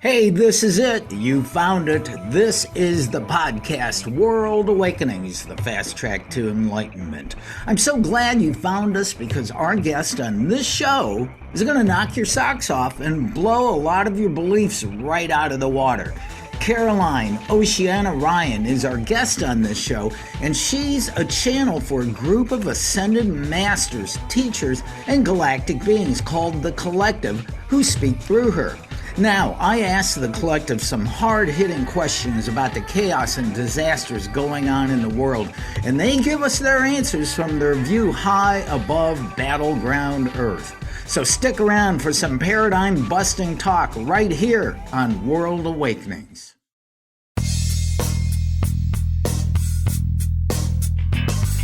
Hey, this is it. You found it. This is the podcast World Awakenings, the fast track to enlightenment. I'm so glad you found us because our guest on this show is going to knock your socks off and blow a lot of your beliefs right out of the water. Caroline Oceana Ryan is our guest on this show, and she's a channel for a group of ascended masters, teachers, and galactic beings called the Collective who speak through her. Now, I asked the Collective some hard-hitting questions about the chaos and disasters going on in the world, and they give us their answers from their view high above battleground Earth. So stick around for some paradigm-busting talk right here on World Awakenings.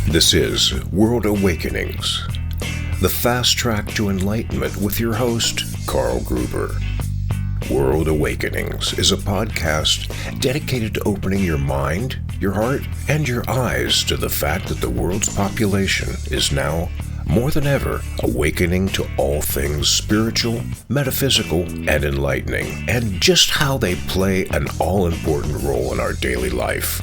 This is World Awakenings, the fast track to enlightenment with your host, Carl Gruber. World Awakenings is a podcast dedicated to opening your mind, your heart, and your eyes to the fact that the world's population is now, more than ever, awakening to all things spiritual, metaphysical, and enlightening, and just how they play an all-important role in our daily life.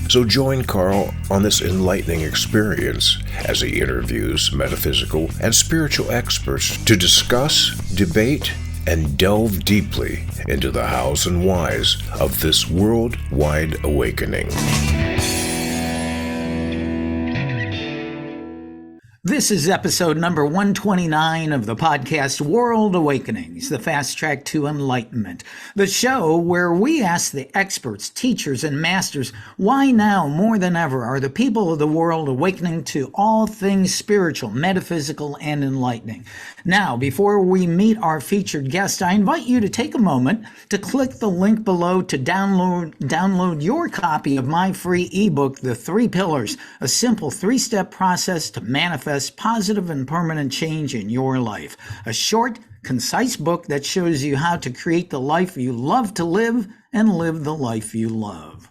So join Carl on this enlightening experience as he interviews metaphysical and spiritual experts to discuss, debate, and delve deeply into the hows and whys of this worldwide awakening. This is episode number 129 of the podcast World Awakenings, the fast track to enlightenment, the show where we ask the experts, teachers, and masters why now more than ever are the people of the world awakening to all things spiritual, metaphysical, and enlightening. Now, before we meet our featured guest, I invite you to take a moment to click the link below to download your copy of my free ebook, The Three Pillars, a simple three-step process to manifest positive and permanent change in your life. A short, concise book that shows you how to create the life you love to live and live the life you love.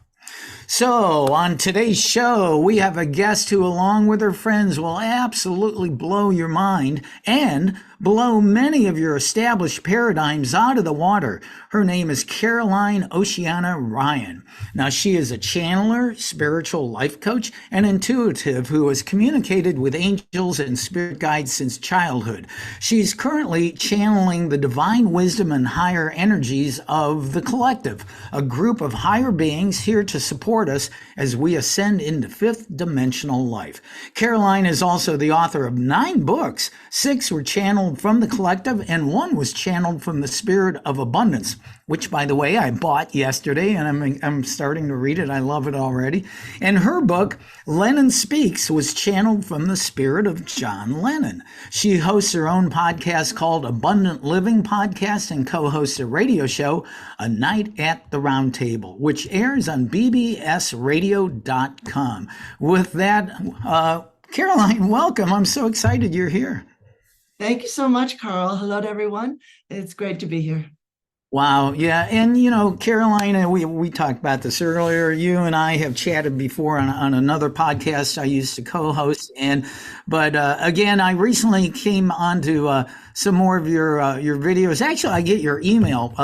So, on today's show, we have a guest who, along with her friends, will absolutely blow your mind and blow many of your established paradigms out of the water. Her name is Caroline Oceana Ryan. Now, she is a channeler, spiritual life coach, and intuitive who has communicated with angels and spirit guides since childhood. She's currently channeling the divine wisdom and higher energies of the Collective, a group of higher beings here to support us as we ascend into fifth dimensional life. Caroline is also the author of 9 books. 6 were channeled from the Collective, and 1 was channeled from the Spirit of Abundance, which, by the way, I bought yesterday, and I'm starting to read it. I love it already. And her book, Lennon Speaks, was channeled from the spirit of John Lennon. She hosts her own podcast called Abundant Living Podcast and co-hosts a radio show, A Night at the Round Table, which airs on bbsradio.com. With that, Caroline, welcome. I'm so excited you're here. Thank you so much, Carl. Hello to everyone. It's great to be here. Wow. Yeah. And, Caroline, we talked about this earlier. You and I have chatted before on another podcast I used to co-host. But again, I recently came onto some more of your videos. Actually, I get your email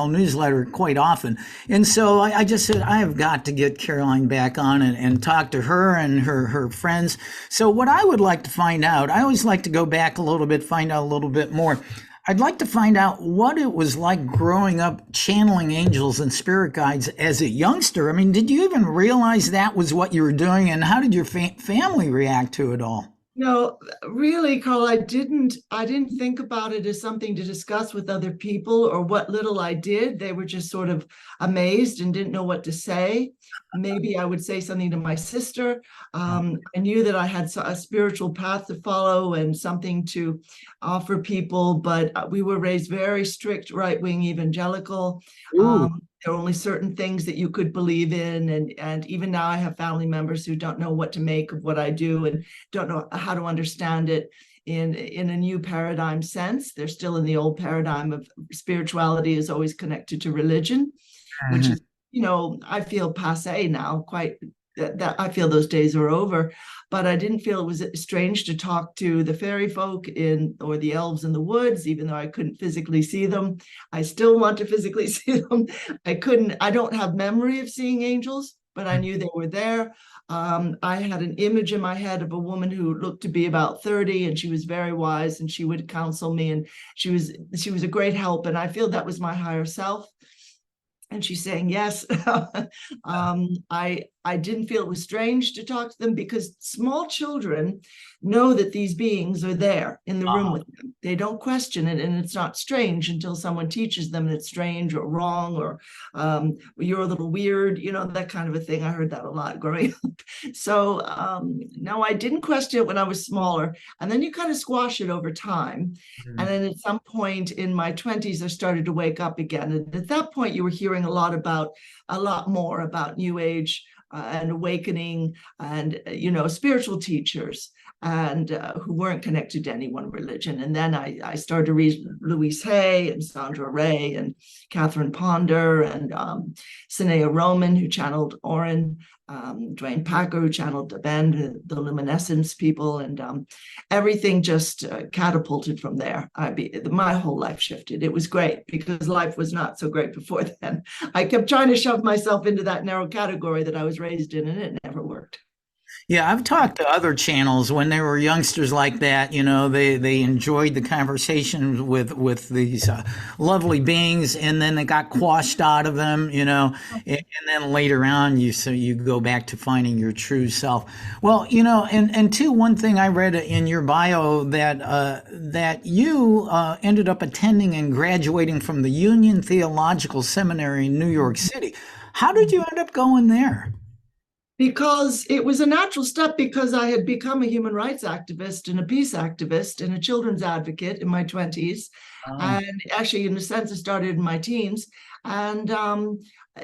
newsletter quite often. And so I just said, I have got to get Caroline back on and talk to her and her friends. So what I would like to find out, I always like to go back a little bit, find out a little bit more. I'd like to find out what it was like growing up channeling angels and spirit guides as a youngster. I mean, did you even realize that was what you were doing, and how did your family react to it all? No, really, Carl, I didn't think about it as something to discuss with other people, or what little I did. They were just sort of amazed and didn't know what to say. Maybe I would say something to my sister. I knew that I had a spiritual path to follow and something to offer people, but we were raised very strict, right-wing evangelical. There are only certain things that you could believe in. And even now I have family members who don't know what to make of what I do and don't know how to understand it in a new paradigm sense. They're still in the old paradigm of spirituality is always connected to religion, which is, I feel passé now, quite that I feel those days are over. But I didn't feel it was strange to talk to the fairy folk or the elves in the woods, even though I couldn't physically see them. I still want to physically see them. I don't have memory of seeing angels, but I knew they were there. I had an image in my head of a woman who looked to be about 30, and she was very wise, and she would counsel me, and she was a great help. And I feel that was my higher self. And she's saying yes. I didn't feel it was strange to talk to them, because small children know that these beings are there in the room with them. They don't question it, and it's not strange until someone teaches them that it's strange or wrong, or you're a little weird, that kind of a thing. I heard that a lot growing up. So no, I didn't question it when I was smaller, and then you kind of squash it over time. And then at some point in my 20s, I started to wake up again. And at that point, you were hearing a lot more about New Age and awakening, and spiritual teachers, and who weren't connected to any one religion. And then I started to read Louise Hay and Sandra Ray and Catherine Ponder and Sinea Roman, who channeled Orin, Dwayne Packer, who channeled the band, the Luminescence people, and everything just catapulted from there. My whole life shifted. It was great, because life was not so great before then. I kept trying to shove myself into that narrow category that I was raised in, and it never worked. Yeah, I've talked to other channels when they were youngsters like that. They enjoyed the conversation with these lovely beings, and then they got quashed out of them. And then later on, you go back to finding your true self. Well, and two, one thing I read in your bio that you ended up attending and graduating from the Union Theological Seminary in New York City. How did you end up going there? Because it was a natural step, because I had become a human rights activist and a peace activist and a children's advocate in my 20s. And actually, in a sense, it started in my teens. And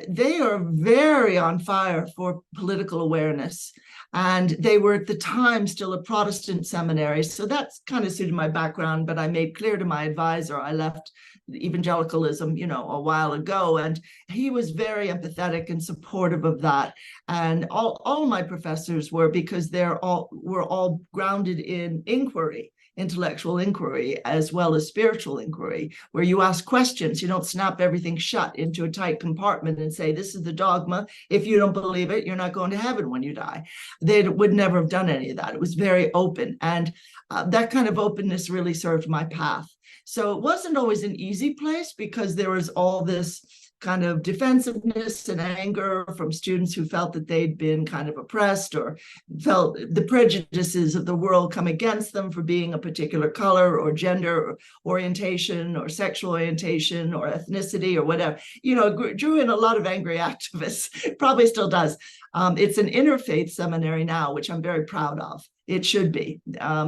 they are very on fire for political awareness. And they were at the time still a Protestant seminary. So that's kind of suited my background. But I made clear to my advisor I left evangelicalism, a while ago. And he was very empathetic and supportive of that. And all my professors were, because we're all grounded in inquiry, intellectual inquiry, as well as spiritual inquiry, where you ask questions. You don't snap everything shut into a tight compartment and say, this is the dogma. If you don't believe it, you're not going to heaven when you die. They would never have done any of that. It was very open. And that kind of openness really served my path. So it wasn't always an easy place, because there was all this kind of defensiveness and anger from students who felt that they'd been kind of oppressed, or felt the prejudices of the world come against them for being a particular color or gender or orientation or sexual orientation or ethnicity or whatever. Drew in a lot of angry activists, probably still does. It's an interfaith seminary now, which I'm very proud of. It should be.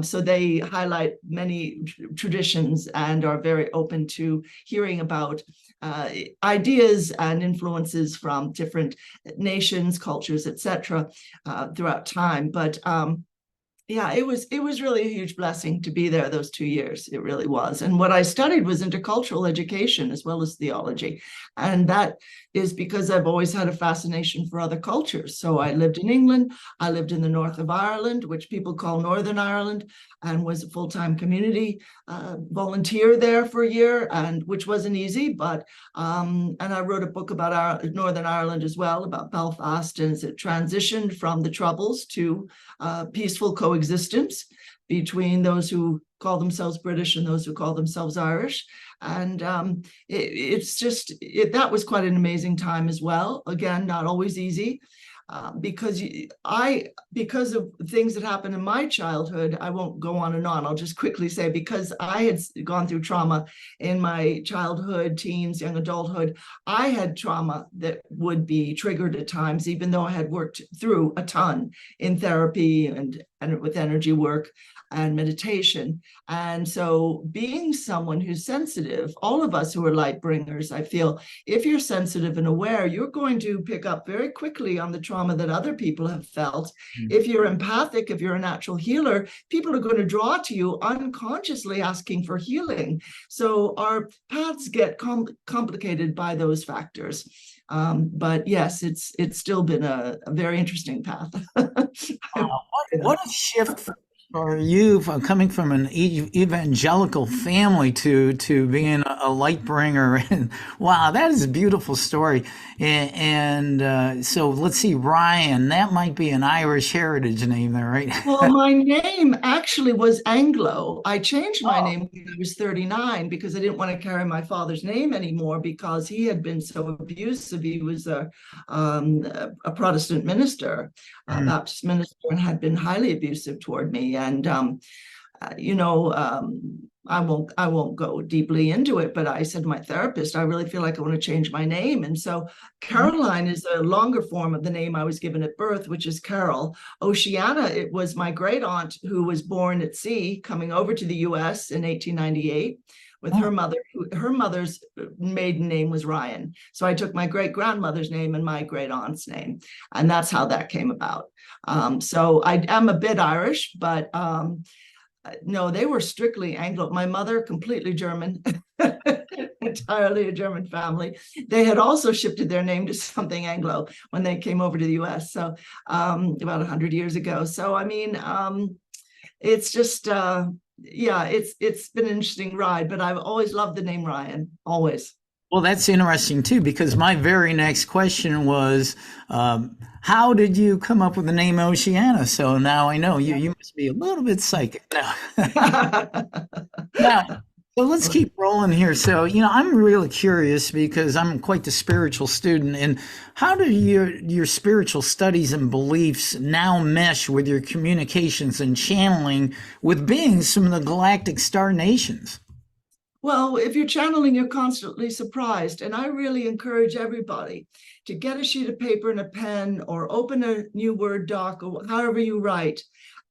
So they highlight many traditions and are very open to hearing about ideas and influences from different nations, cultures, etc., throughout time. But yeah, it was really a huge blessing to be there those 2 years. It really was. And what I studied was intercultural education as well as theology. And that is because I've always had a fascination for other cultures. So I lived in England. I lived in the north of Ireland, which people call Northern Ireland, and was a full-time community volunteer there for a year, and which wasn't easy. But and I wrote a book about Northern Ireland as well, about Belfast, and it transitioned from the Troubles to peaceful coexistence between those who call themselves British and those who call themselves Irish. And that was quite an amazing time as well. Again, not always easy. Because of things that happened in my childhood, I won't go on and on. I'll just quickly say, because I had gone through trauma in my childhood, teens, young adulthood, I had trauma that would be triggered at times, even though I had worked through a ton in therapy and and with energy work and meditation. And so being someone who's sensitive, all of us who are light bringers, I feel if you're sensitive and aware, you're going to pick up very quickly on the trauma that other people have felt. If you're empathic, if you're a natural healer, people are going to draw to you unconsciously asking for healing. So our paths get complicated by those factors. But yes, it's still been a very interesting path. What a shift for you from coming from an evangelical family to being a light bringer. And wow, that is a beautiful story. And so let's see, Ryan, that might be an Irish heritage name there, right? Well, my name actually was Anglo. I changed my name when I was 39 because I didn't want to carry my father's name anymore because he had been so abusive. He was a Protestant minister, a Baptist minister, and had been highly abusive toward me. And I won't go deeply into it, but I said to my therapist, I really feel like I want to change my name. And so Caroline is a longer form of the name I was given at birth, which is Carol. Oceana, it was my great aunt who was born at sea, coming over to the US in 1898 with her mother. Her mother's maiden name was Ryan. So I took my great grandmother's name and my great aunt's name. And that's how that came about. So I am a bit Irish, but no, they were strictly Anglo. My mother, completely German, entirely a German family. They had also shifted their name to something Anglo when they came over to the US. So about 100 years ago. So, I mean, it's just, it's been an interesting ride, but I've always loved the name Ryan, always. Well, that's interesting too, because my very next question was, how did you come up with the name Oceana? So now I know you must be a little bit psychic. Now, so let's keep rolling here. So, I'm really curious because I'm quite the spiritual student. And how do your spiritual studies and beliefs now mesh with your communications and channeling with beings from the galactic star nations? Well, if you're channeling, you're constantly surprised. And I really encourage everybody to get a sheet of paper and a pen or open a new Word doc or however you write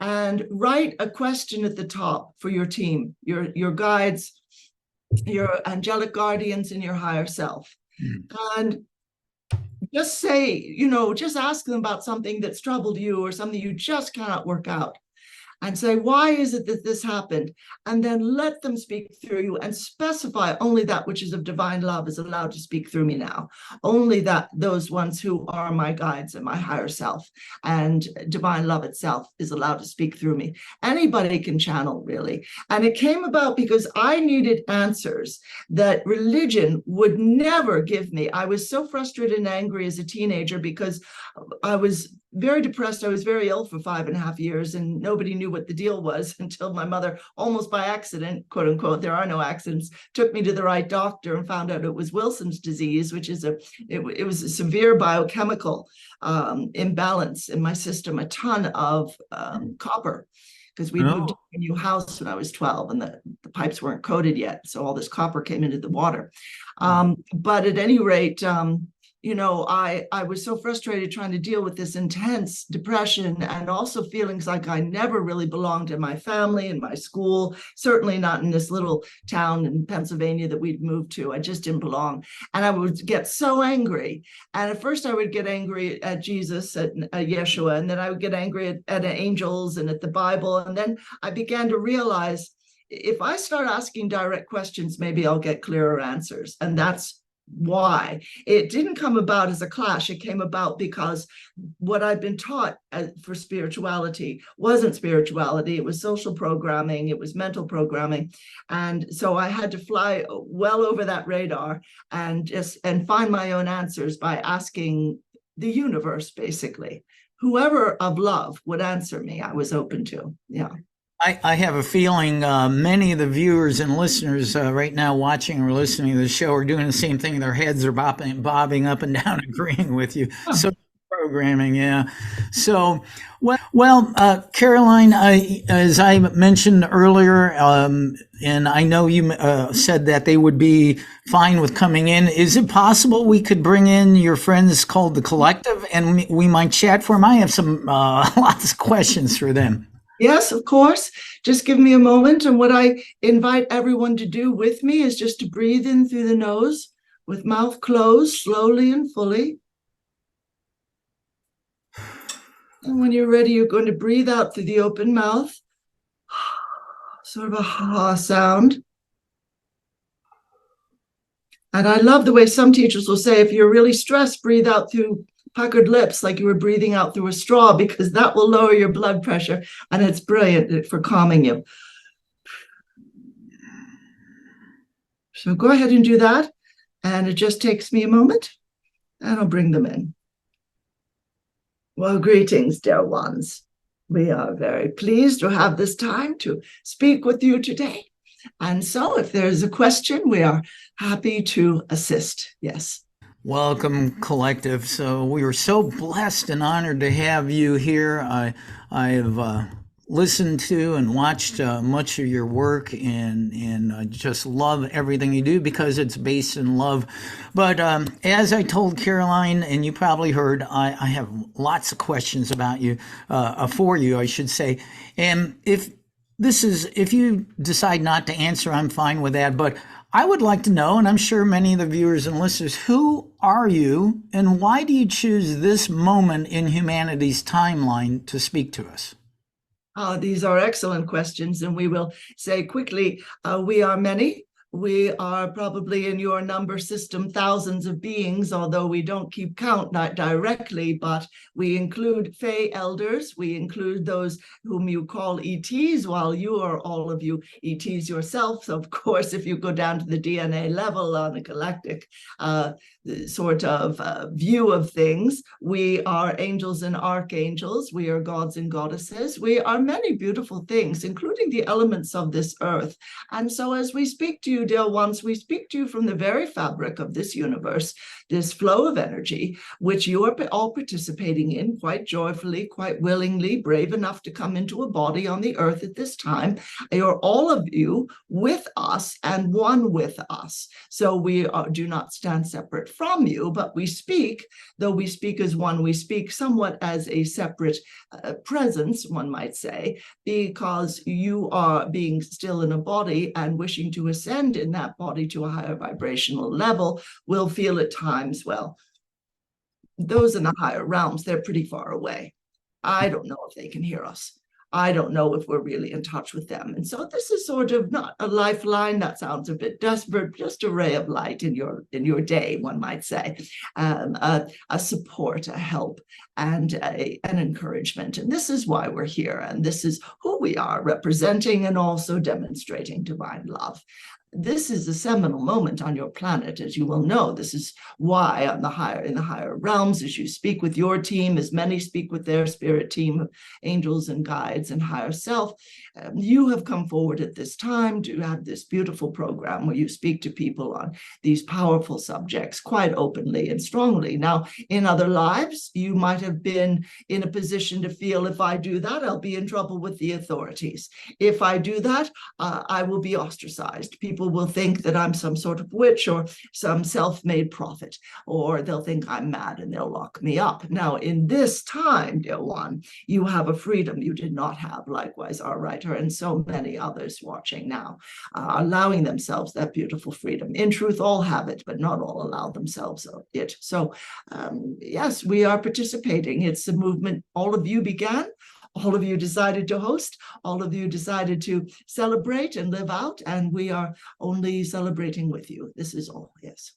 and write a question at the top for your team, your guides, your angelic guardians, and your higher self. And just say, just ask them about something that's troubled you or something you just cannot work out. And say, why is it that this happened? And then let them speak through you and specify only that which is of divine love is allowed to speak through me now. Only those ones who are my guides and my higher self and divine love itself is allowed to speak through me. Anybody can channel, really. And it came about because I needed answers that religion would never give me. I was so frustrated and angry as a teenager because I was very depressed. I was very ill for 5.5 years and nobody knew what the deal was until my mother, almost by accident, quote unquote, there are no accidents, took me to the right doctor and found out it was Wilson's disease, which is it was a severe biochemical imbalance in my system, a ton of copper, because we moved to a new house when I was 12 and the pipes weren't coated yet. So all this copper came into the water. But at any rate, I was so frustrated trying to deal with this intense depression and also feelings like I never really belonged in my family and my school, certainly not in this little town in Pennsylvania that we'd moved to. I just didn't belong. And I would get so angry. And at first I would get angry at Jesus, at Yeshua, and then I would get angry at angels and at the Bible. And then I began to realize if I start asking direct questions, maybe I'll get clearer answers. And that's why. It didn't come about as a clash. It came about because what I'd been taught for spirituality wasn't spirituality. It was social programming. It was mental programming. And so I had to fly well over that radar and find my own answers by asking the universe, basically. Whoever of love would answer me, I was open to. Yeah. I have a feeling many of the viewers and listeners right now watching or listening to the show are doing the same thing. Their heads are bobbing up and down, agreeing with you. So programming, yeah. So, Caroline, as I mentioned earlier, and I know you said that they would be fine with coming in. Is it possible we could bring in your friends called the Collective and we might chat for them? I have some lots of questions for them. Yes, of course. Just give me a moment. And what I invite everyone to do with me is just to breathe in through the nose with mouth closed, slowly and fully. And when you're ready, you're going to breathe out through the open mouth, sort of a ha sound. And I love the way some teachers will say, if you're really stressed, breathe out through puckered lips, like you were breathing out through a straw, because that will lower your blood pressure. And it's brilliant for calming you. So go ahead and do that. And it just takes me a moment, and I'll bring them in. Well, greetings, dear ones. We are very pleased to have this time to speak with you today. And so if there's a question, we are happy to assist. Yes. Welcome, collective. So we are so blessed and honored to have you here. I've listened to and watched much of your work, and I just love everything you do because it's based in love. But as I told Caroline, and you probably heard, I have lots of questions about you, for you, I should say. And if you decide not to answer, I'm fine with that. But I would like to know, and I'm sure many of the viewers and listeners, who are you and why do you choose this moment in humanity's timeline to speak to us? These are excellent questions, and we will say quickly, we are many. We are probably in your number system thousands of beings, although we don't keep count, not directly, but we include Fey elders. We include those whom you call ETs, while you are all of you ETs yourself. So of course, if you go down to the DNA level on a galactic sort of view of things, we are angels and archangels. We are gods and goddesses. We are many beautiful things, including the elements of this earth. And so as we speak to you, dear ones, we speak to you from the very fabric of this universe, this flow of energy, which you are all participating in quite joyfully, quite willingly, brave enough to come into a body on the earth at this time. You're all of you with us and one with us. So we do not stand separate from you, but we speak, though we speak as one, we speak somewhat as a separate presence, one might say, because you are being still in a body and wishing to ascend in that body to a higher vibrational level will feel at times, well, those in the higher realms, they're pretty far away. I don't know if they can hear us. I don't know if we're really in touch with them. And so this is sort of not a lifeline. That sounds a bit desperate, just a ray of light in your day, one might say, a support, a help, and an encouragement. And this is why we're here. And this is who we are, representing and also demonstrating divine love. This is a seminal moment on your planet, as you will know. This is why in the higher realms, as you speak with your team, as many speak with their spirit team of angels and guides and higher self, you have come forward at this time to have this beautiful program where you speak to people on these powerful subjects quite openly and strongly. Now, in other lives, you might have been in a position to feel, if I do that, I'll be in trouble with the authorities. If I do that, I will be ostracized. People will think that I'm some sort of witch or some self-made prophet, or they'll think I'm mad and they'll lock me up. Now, in this time, dear one, you have a freedom you did not have. Likewise, our writer and so many others watching now, allowing themselves that beautiful freedom. In truth, all have it, but not all allow themselves it. So, yes, we are participating. It's a movement all of you began. All of you decided to host, all of you decided to celebrate and live out, and we are only celebrating with you. This is all, yes.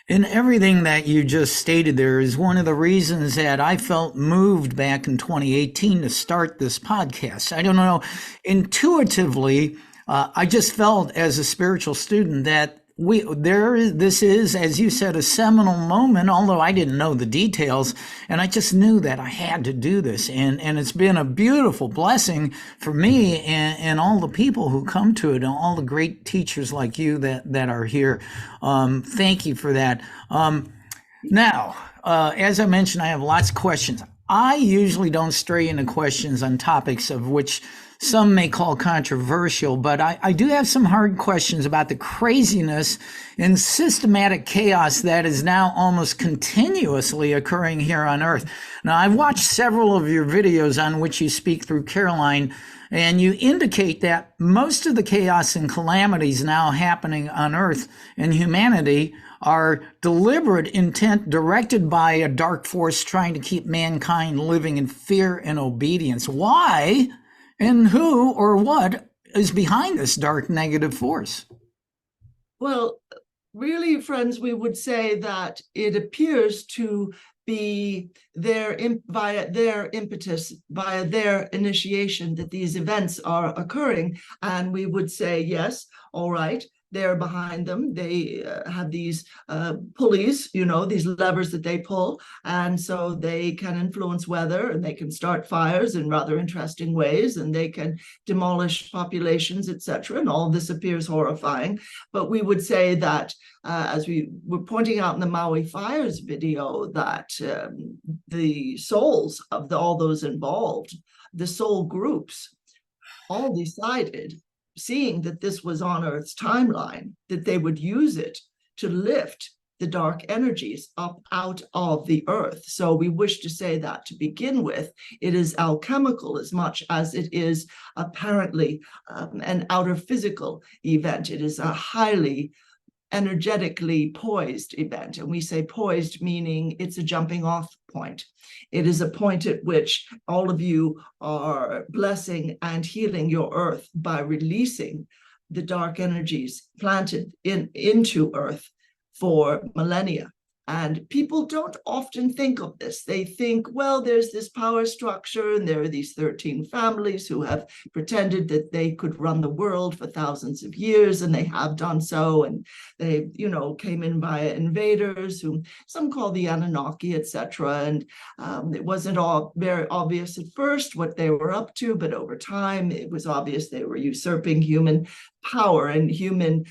And everything that you just stated there is one of the reasons that I felt moved back in 2018 to start this podcast. I don't know, intuitively, I just felt as a spiritual student that this is, as you said, a seminal moment, although I didn't know the details, and I just knew that I had to do this. And it's been a beautiful blessing for me and all the people who come to it, and all the great teachers like you that are here. Thank you for that. Now, as I mentioned, I have lots of questions. I usually don't stray into questions on topics of which some may call controversial, but I do have some hard questions about the craziness and systematic chaos that is now almost continuously occurring here on Earth. Now, I've watched several of your videos on which you speak through Caroline, and you indicate that most of the chaos and calamities now happening on Earth and humanity are deliberate intent directed by a dark force trying to keep mankind living in fear and obedience. Why and who or what is behind this dark negative force? Well, really, friends, we would say that it appears to be via their impetus, via their initiation, that these events are occurring. And we would say, yes, all right, they're behind them. They have these pulleys, these levers that they pull. And so they can influence weather, and they can start fires in rather interesting ways, and they can demolish populations, etc. And all this appears horrifying. But we would say that, as we were pointing out in the Maui Fires video, that the souls of all those involved, the soul groups, all decided, seeing that this was on Earth's timeline, that they would use it to lift the dark energies up out of the Earth. So we wish to say that to begin with, it is alchemical as much as it is apparently an outer physical event. It is a highly energetically poised event. And we say poised, meaning it's a jumping off point. It is a point at which all of you are blessing and healing your Earth by releasing the dark energies planted into Earth for millennia. And people don't often think of this. They think, well, there's this power structure, and there are these 13 families who have pretended that they could run the world for thousands of years, and they have done so. And they, came in via invaders, whom some call the Anunnaki, etc. And it wasn't all very obvious at first what they were up to, but over time, it was obvious they were usurping human power and human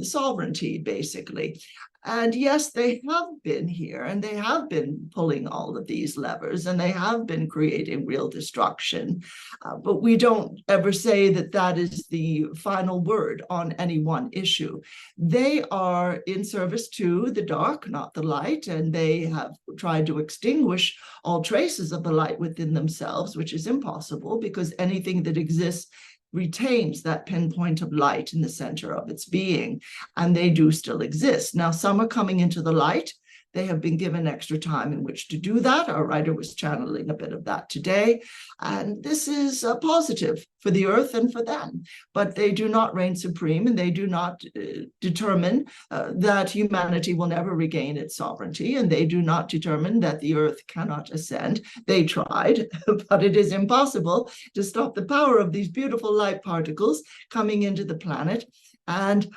sovereignty, basically. And yes, they have been here, and they have been pulling all of these levers, and they have been creating real destruction. But we don't ever say that that is the final word on any one issue. They are in service to the dark, not the light, and they have tried to extinguish all traces of the light within themselves, which is impossible, because anything that exists retains that pinpoint of light in the center of its being, and they do still exist. Now, some are coming into the light. They have been given extra time in which to do that. Our writer was channeling a bit of that today. And this is a positive for the Earth and for them. But they do not reign supreme, and they do not determine that humanity will never regain its sovereignty. And they do not determine that the Earth cannot ascend. They tried, but it is impossible to stop the power of these beautiful light particles coming into the planet. And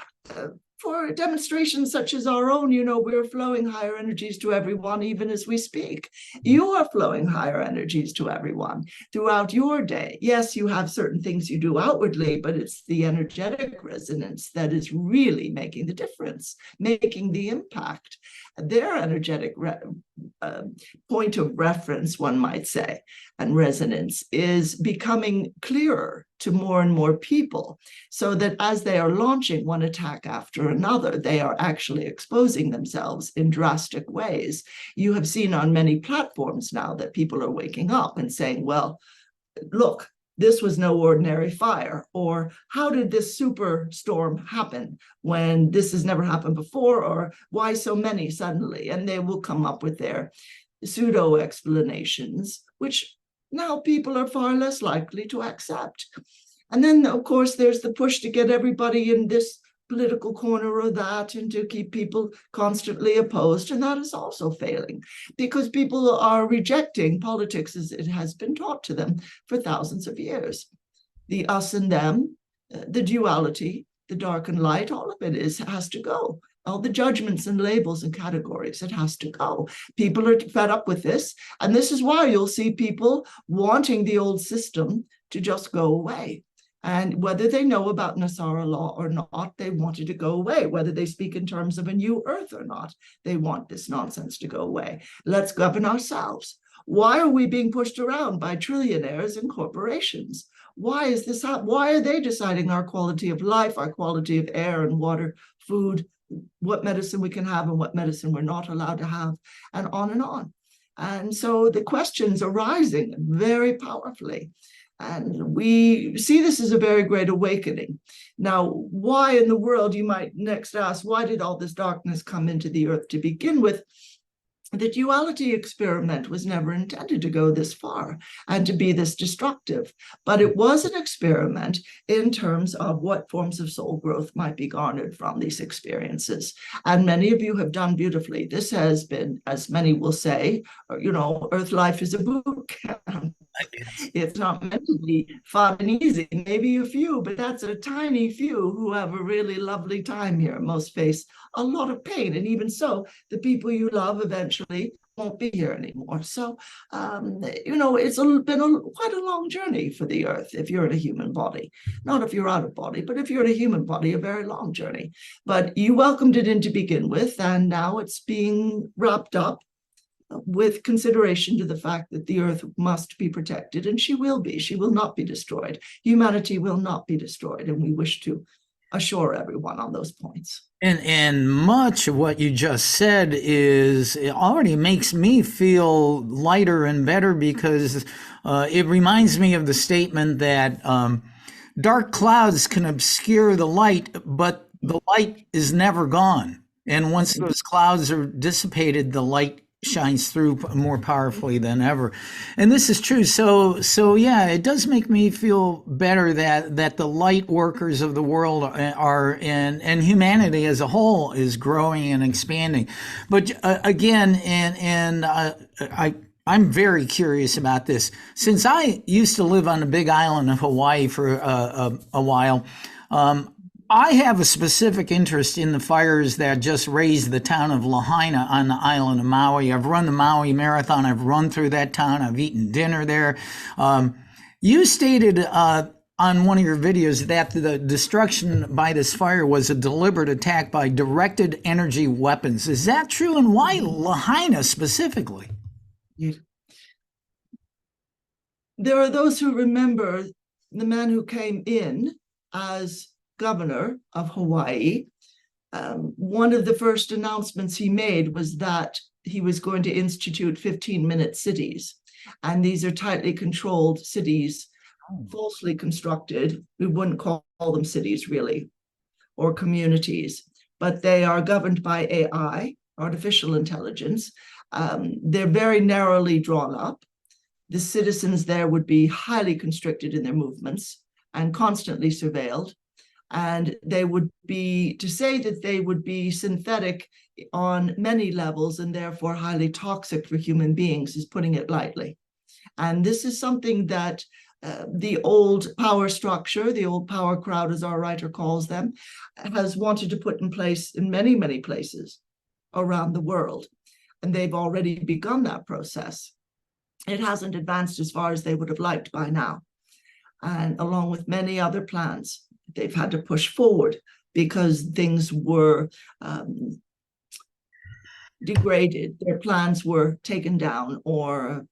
for demonstrations such as our own, we're flowing higher energies to everyone, even as we speak. You are flowing higher energies to everyone throughout your day. Yes, you have certain things you do outwardly, but it's the energetic resonance that is really making the difference, making the impact. Their energetic point of reference, one might say, and resonance is becoming clearer to more and more people, so that as they are launching one attack after another, they are actually exposing themselves in drastic ways. You have seen on many platforms now that people are waking up and saying, well, look, this was no ordinary fire, or how did this superstorm happen when this has never happened before, or why so many suddenly? And they will come up with their pseudo explanations, which now people are far less likely to accept. And then, of course, there's the push to get everybody in this political corner or that, and to keep people constantly opposed. And that is also failing, because people are rejecting politics as it has been taught to them for thousands of years. The us and them, the duality, the dark and light, all of it has to go. All the judgments and labels and categories, it has to go. People are fed up with this. And this is why you'll see people wanting the old system to just go away. And whether they know about Nasara law or not, they want it to go away. Whether they speak in terms of a new earth or not, they want this nonsense to go away. Let's govern ourselves. Why are we being pushed around by trillionaires and corporations? Why is this happening? Why are they deciding our quality of life, our quality of air and water, food, what medicine we can have and what medicine we're not allowed to have, and on and on. And so the questions are rising very powerfully. And we see this as a very great awakening. Now, why in the world, you might next ask, why did all this darkness come into the earth to begin with? The duality experiment was never intended to go this far and to be this destructive, but it was an experiment in terms of what forms of soul growth might be garnered from these experiences. And many of you have done beautifully. This has been, as many will say, Earth life is a boot camp. It's not meant to be fun and easy, maybe a few, but that's a tiny few who have a really lovely time here. Most face a lot of pain. And even so, the people you love eventually won't be here anymore. So, it's been quite a long journey for the earth if you're in a human body. Not if you're out of body, but if you're in a human body, a very long journey. But you welcomed it in to begin with, and now it's being wrapped up with consideration to the fact that the earth must be protected, and she will be. She will not be destroyed. Humanity will not be destroyed, and we wish to assure everyone on those points. And much of what you just said it already makes me feel lighter and better, because it reminds me of the statement that dark clouds can obscure the light, but the light is never gone. And once those clouds are dissipated, the light shines through more powerfully than ever. And this is true. So yeah, it does make me feel better that the light workers of the world are and humanity as a whole is growing and expanding. But again, I'm very curious about this. Since I used to live on the big island of Hawaii for a while, I have a specific interest in the fires that just razed the town of Lahaina on the island of Maui. I've run the Maui Marathon. I've run through that town. I've eaten dinner there. You stated on one of your videos that the destruction by this fire was a deliberate attack by directed energy weapons. Is that true? And why Lahaina specifically? There are those who remember the man who came in as governor of Hawaii. One of the first announcements he made was that he was going to institute 15-minute cities. And these are tightly controlled cities, falsely constructed. We wouldn't call them cities really, or communities, but they are governed by AI, artificial intelligence. They're very narrowly drawn up. The citizens there would be highly constricted in their movements and constantly surveilled. And they would be, to say that they would be synthetic on many levels and therefore highly toxic for human beings is putting it lightly. And this is something that the old power structure, the old power crowd, as our writer calls them, has wanted to put in place in many, many places around the world. And they've already begun that process. It hasn't advanced as far as they would have liked by now. And along with many other plans, they've had to push forward because things were degraded. Their plans were taken down or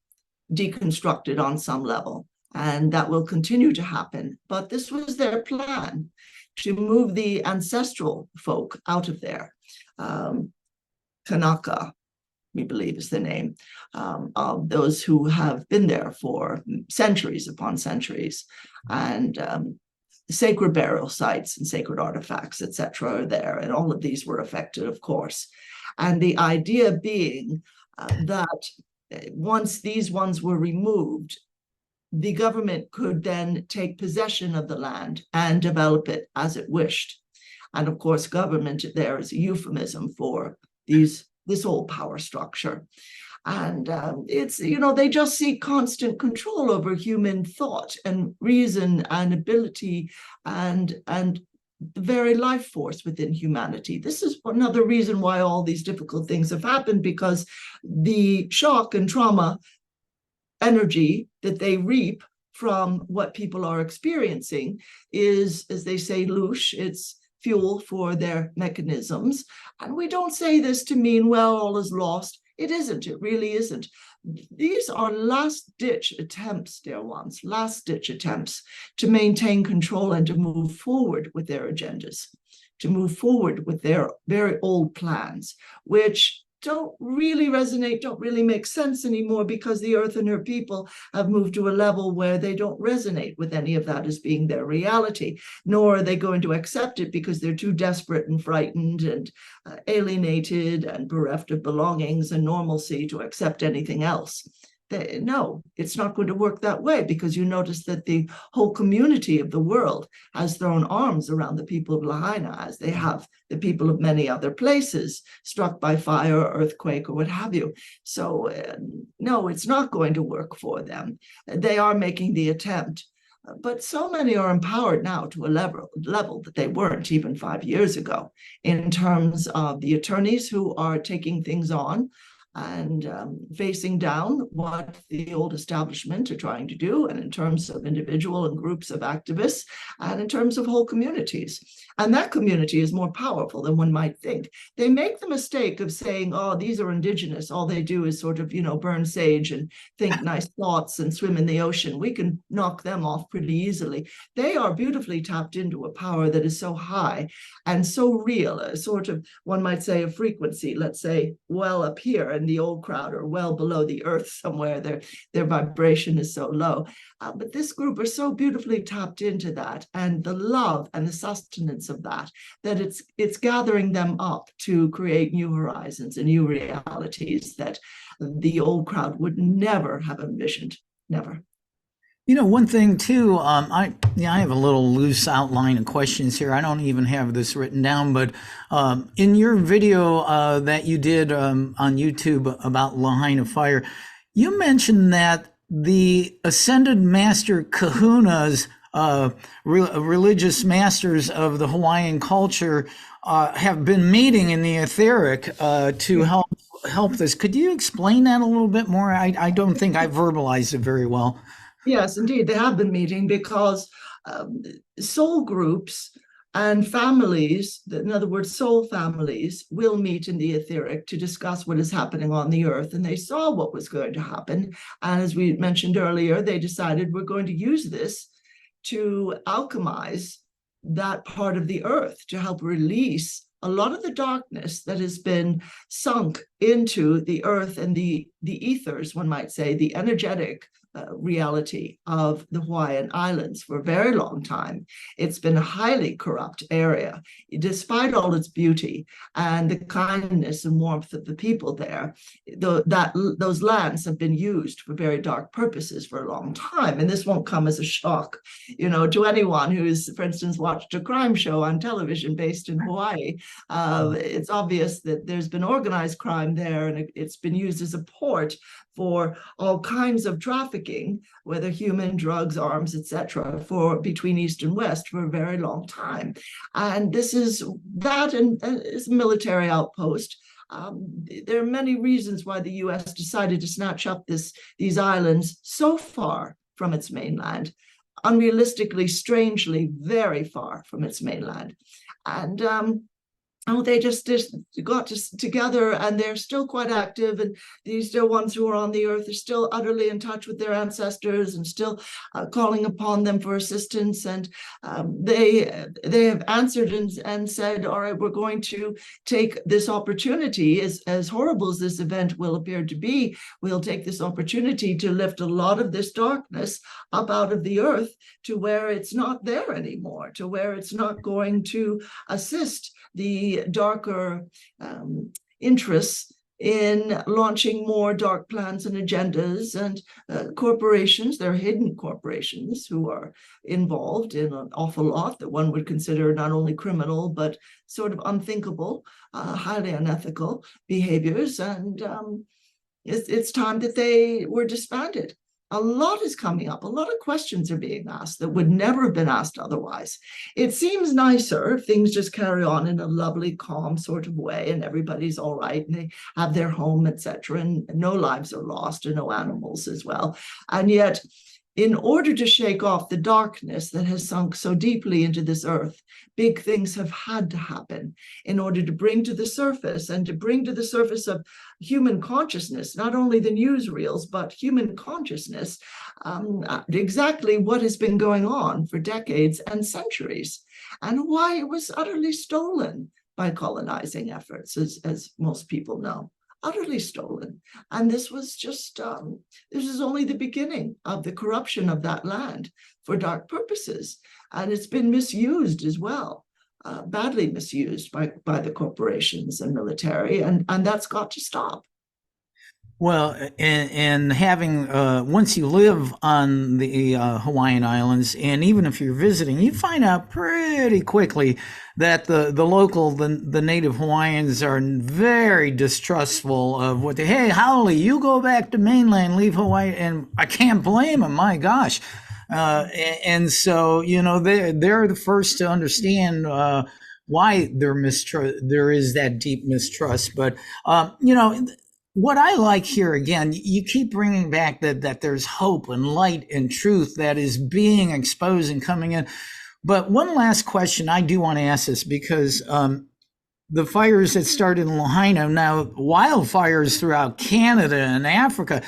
deconstructed on some level. And that will continue to happen. But this was their plan, to move the ancestral folk out of there. Kanaka, we believe is the name, of those who have been there for centuries upon centuries. And sacred burial sites and sacred artifacts, etc., are there. And all of these were affected, of course. And the idea being that once these ones were removed, the government could then take possession of the land and develop it as it wished. And of course, government there is a euphemism for this old power structure. And it's, they just seek constant control over human thought and reason and ability and the very life force within humanity. This is another reason why all these difficult things have happened, because the shock and trauma energy that they reap from what people are experiencing is, as they say, louche, it's fuel for their mechanisms. And we don't say this to mean, well, all is lost. It isn't. It really isn't. These are last-ditch attempts, dear ones, last-ditch attempts to maintain control and to move forward with their agendas, to move forward with their very old plans, which don't really resonate, don't really make sense anymore, because the earth and her people have moved to a level where they don't resonate with any of that as being their reality, nor are they going to accept it because they're too desperate and frightened and alienated and bereft of belongings and normalcy to accept anything else. No, it's not going to work that way, because you notice that the whole community of the world has thrown arms around the people of Lahaina, as they have the people of many other places struck by fire or earthquake or what have you. So no, it's not going to work for them. They are making the attempt, but so many are empowered now to a level that they weren't even 5 years ago, in terms of the attorneys who are taking things on and facing down what the old establishment are trying to do, and in terms of individual and groups of activists, and in terms of whole communities. And that community is more powerful than one might think. They make the mistake of saying, oh, these are indigenous. All they do is sort of, burn sage and think nice thoughts and swim in the ocean. We can knock them off pretty easily. They are beautifully tapped into a power that is so high and so real, a sort of, one might say, a frequency, let's say, well up here, and the old crowd are well below the earth somewhere. Their vibration is so low. But this group are so beautifully tapped into that, and the love and the sustenance of that it's gathering them up to create new horizons and new realities that the old crowd would never have envisioned. Never. One thing too, I have a little loose outline of questions here. I don't even have this written down, but in your video that you did on YouTube about Lahaina fire, you mentioned that the ascended master kahunas, religious masters of the Hawaiian culture, have been meeting in the etheric to help this. Could you explain that a little bit more? I don't think I verbalized it very well. Yes, indeed, they have been meeting, because soul groups and families, in other words, soul families, will meet in the etheric to discuss what is happening on the earth. And they saw what was going to happen. And as we mentioned earlier, they decided we're going to use this to alchemize that part of the earth, to help release a lot of the darkness that has been sunk into the earth and the ethers, one might say, the energetic reality of the Hawaiian Islands for a very long time. It's been a highly corrupt area, despite all its beauty and the kindness and warmth of the people there. Those lands have been used for very dark purposes for a long time, and this won't come as a shock, to anyone who's, for instance, watched a crime show on television based in Hawaii. It's obvious that there's been organized crime there, and it's been used as a port for all kinds of trafficking, whether human, drugs, arms, etc., for between East and West for a very long time. And this is that, and it's a military outpost. There are many reasons why the U.S. decided to snatch up these islands so far from its mainland, unrealistically, strangely, very far from its mainland. And they just got together, and they're still quite active, and these dear ones who are on the earth are still utterly in touch with their ancestors and still calling upon them for assistance. And they have answered and said, all right, we're going to take this opportunity, as horrible as this event will appear to be, we'll take this opportunity to lift a lot of this darkness up out of the earth to where it's not there anymore, to where it's not going to assist the darker interests in launching more dark plans and agendas, and corporations. There are hidden corporations who are involved in an awful lot that one would consider not only criminal, but sort of unthinkable, highly unethical behaviors. And it's time that they were disbanded. A lot is coming up. A lot of questions are being asked that would never have been asked otherwise. It seems nicer if things just carry on in a lovely, calm sort of way, and everybody's all right, and they have their home, etc., and no lives are lost, and no animals as well. And yet, in order to shake off the darkness that has sunk so deeply into this earth, big things have had to happen in order to bring to the surface of human consciousness, not only the newsreels, but human consciousness, exactly what has been going on for decades and centuries, and why it was utterly stolen by colonizing efforts, as most people know. Utterly stolen. And this was just, this is only the beginning of the corruption of that land for dark purposes. And it's been misused as well, badly misused by the corporations and military, and that's got to stop. Well, and having once you live on the Hawaiian Islands, and even if you're visiting, you find out pretty quickly that the native Hawaiians are very distrustful of what they. Hey, Howley, you go back to mainland, leave Hawaii, and I can't blame them. My gosh, and so they're the first to understand. Why there is that deep mistrust, but what I like here again, you keep bringing back that there's hope and light and truth that is being exposed and coming in. But one last question I do want to ask this, because the fires that started in Lahaina, now wildfires throughout Canada and Africa.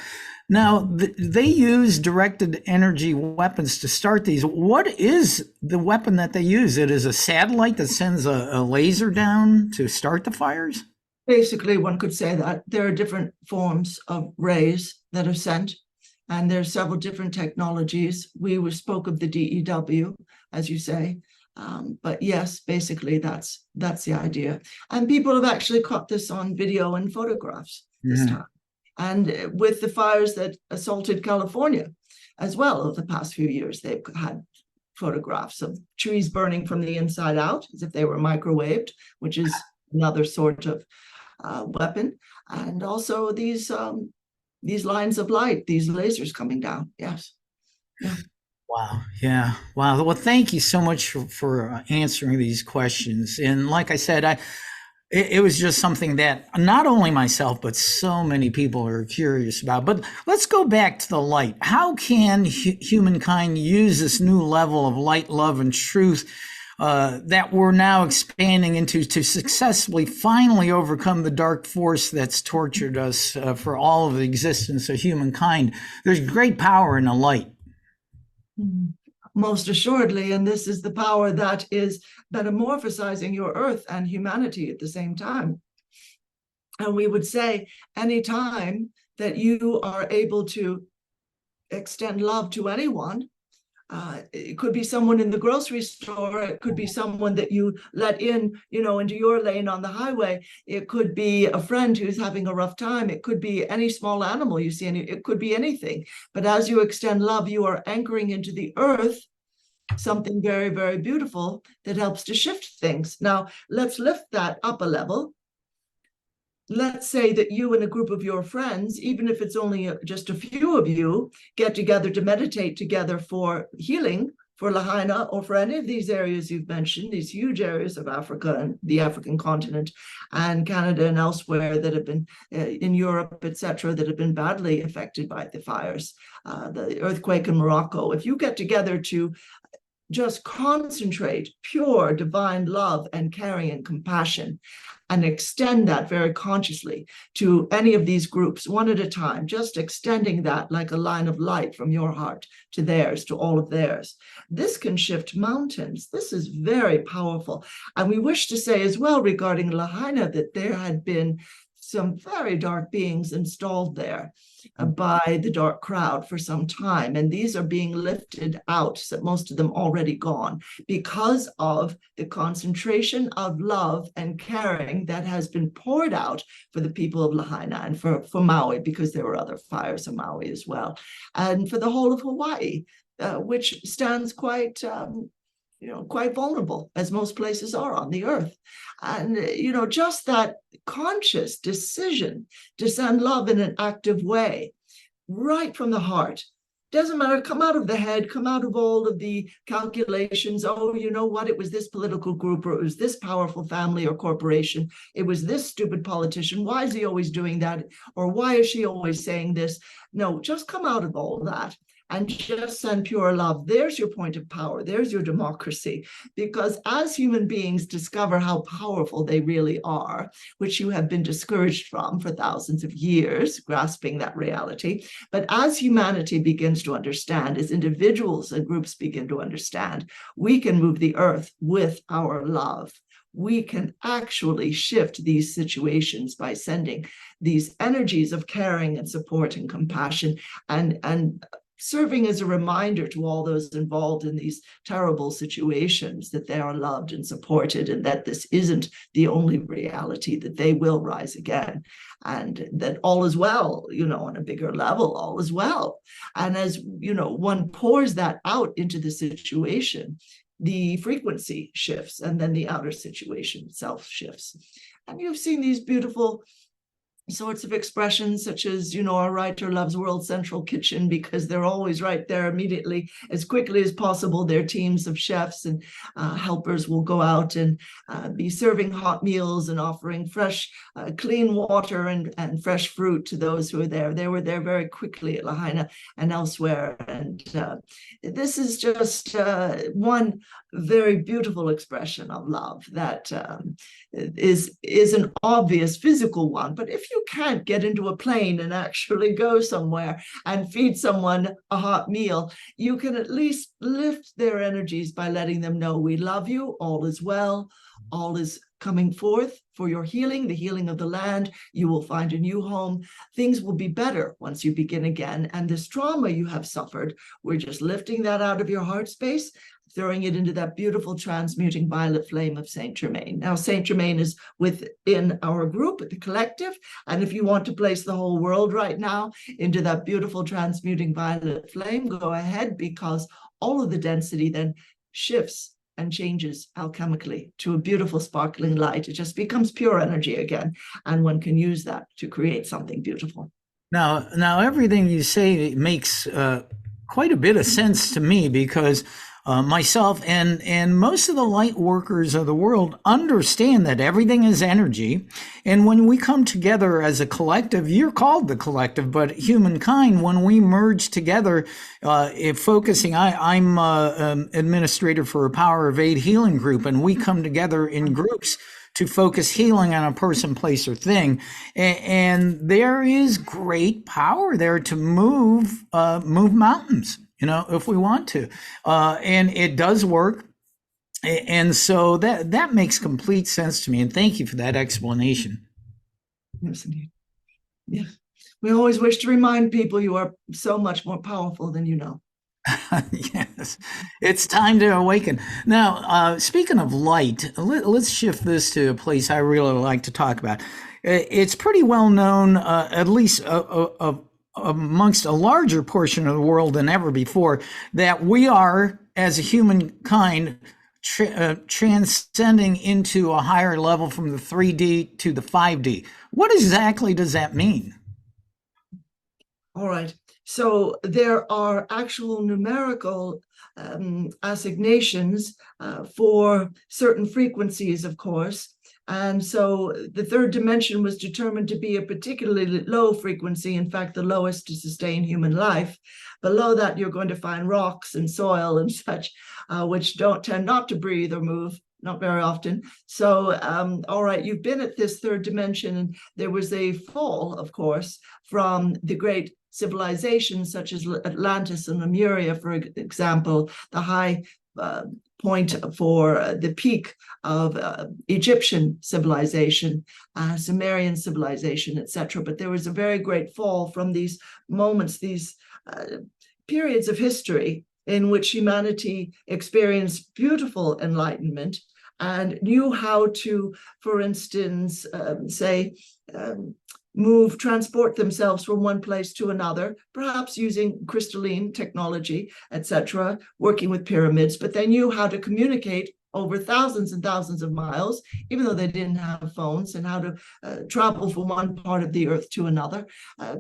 Now, they use directed energy weapons to start these. What is the weapon that they use? It is a satellite that sends a laser down to start the fires? Basically, one could say that there are different forms of rays that are sent, and there are several different technologies. We spoke of the DEW, as you say, but yes, basically that's the idea. And people have actually caught this on video and photographs this time. And with the fires that assaulted California as well over the past few years, they've had photographs of trees burning from the inside out, as if they were microwaved, which is another sort of weapon, and also these lines of light, these lasers coming down. Yes. Yeah. Wow. Yeah. Wow. Well, thank you so much for answering these questions. And like I said, it was just something that not only myself, but so many people are curious about. But let's go back to the light. How can humankind use this new level of light, love, and truth that we're now expanding into to successfully finally overcome the dark force that's tortured us for all of the existence of humankind? There's great power in the light. Most assuredly, and this is the power that is metamorphosizing your earth and humanity at the same time. And we would say any time that you are able to extend love to anyone, it could be someone in the grocery store, it could be someone that you let in, into your lane on the highway, it could be a friend who's having a rough time, it could be any small animal you see, it could be anything. But as you extend love, you are anchoring into the earth something very, very beautiful that helps to shift things. Now, let's lift that up a level. Let's say that you and a group of your friends, even if it's only just a few of you, get together to meditate together for healing, for Lahaina, or for any of these areas you've mentioned, these huge areas of Africa and the African continent and Canada and elsewhere that have been in Europe, etc., that have been badly affected by the fires, the earthquake in Morocco. If you get together to just concentrate pure divine love and caring and compassion, and extend that very consciously to any of these groups one at a time, just extending that like a line of light from your heart to theirs, to all of theirs. This can shift mountains. This is very powerful. And we wish to say as well regarding Lahaina that there had been some very dark beings installed there by the dark crowd for some time. And these are being lifted out, so most of them already gone, because of the concentration of love and caring that has been poured out for the people of Lahaina and for Maui, because there were other fires in Maui as well, and for the whole of Hawaii, which stands quite vulnerable, as most places are on the earth. And, just that conscious decision to send love in an active way, right from the heart. Doesn't matter, come out of the head, come out of all of the calculations. Oh, you know what? It was this political group, or it was this powerful family or corporation. It was this stupid politician. Why is he always doing that? Or why is she always saying this? No, just come out of all that and just send pure love. There's your point of power. There's your democracy. Because as human beings discover how powerful they really are, which you have been discouraged from for thousands of years, grasping that reality, but as humanity begins to understand, as individuals and groups begin to understand, we can move the earth with our love. We can actually shift these situations by sending these energies of caring and support and compassion, and serving as a reminder to all those involved in these terrible situations that they are loved and supported, and that this isn't the only reality, that they will rise again, and that all is well, on a bigger level, all is well. And as, one pours that out into the situation, the frequency shifts, and then the outer situation itself shifts. And you've seen these beautiful sorts of expressions, such as, our writer loves World Central Kitchen, because they're always right there immediately, as quickly as possible. Their teams of chefs and helpers will go out and be serving hot meals and offering fresh, clean water and fresh fruit to those who are there. They were there very quickly at Lahaina and elsewhere. And this is just one very beautiful expression of love that is an obvious physical one. But if you can't get into a plane and actually go somewhere and feed someone a hot meal, you can at least lift their energies by letting them know, we love you, all is well, all is coming forth for your healing, the healing of the land. You will find a new home. Things will be better once you begin again. And this trauma you have suffered, we're just lifting that out of your heart space, throwing it into that beautiful transmuting violet flame of Saint Germain. Now, Saint Germain is within our group, the collective. And if you want to place the whole world right now into that beautiful transmuting violet flame, go ahead, because all of the density then shifts and changes alchemically to a beautiful sparkling light. It just becomes pure energy again. And one can use that to create something beautiful. Now everything you say makes quite a bit of sense to me, because myself and most of the light workers of the world understand that everything is energy. And when we come together as a collective, you're called the collective, but humankind, when we merge together, focusing, I'm administrator for a Power of 8 healing group, and we come together in groups to focus healing on a person, place, or thing. And there is great power there to move mountains, if we want to. And it does work. And so that makes complete sense to me. And thank you for that explanation. Yes, indeed. Yeah. We always wish to remind people you are so much more powerful than you know. Yes, it's time to awaken. Now, speaking of light, let's shift this to a place I really like to talk about. It's pretty well known, at least amongst a larger portion of the world than ever before, that we are, as a humankind, transcending into a higher level from the 3D to the 5D. What exactly does that mean? All right. So there are actual numerical assignations for certain frequencies, of course. And so the third dimension was determined to be a particularly low frequency, in fact, the lowest to sustain human life. Below that, you're going to find rocks and soil and such, which don't tend not to breathe or move, not very often. So, all right, you've been at this third dimension, and there was a fall, of course, from the great civilizations such as Atlantis and Lemuria, for example, the high point for the peak of Egyptian civilization, Sumerian civilization, etc. But there was a very great fall from these moments, these periods of history in which humanity experienced beautiful enlightenment and knew how to, for instance, transport themselves from one place to another, perhaps using crystalline technology, etc., working with pyramids, but they knew how to communicate over thousands and thousands of miles, even though they didn't have phones, and how to travel from one part of the earth to another,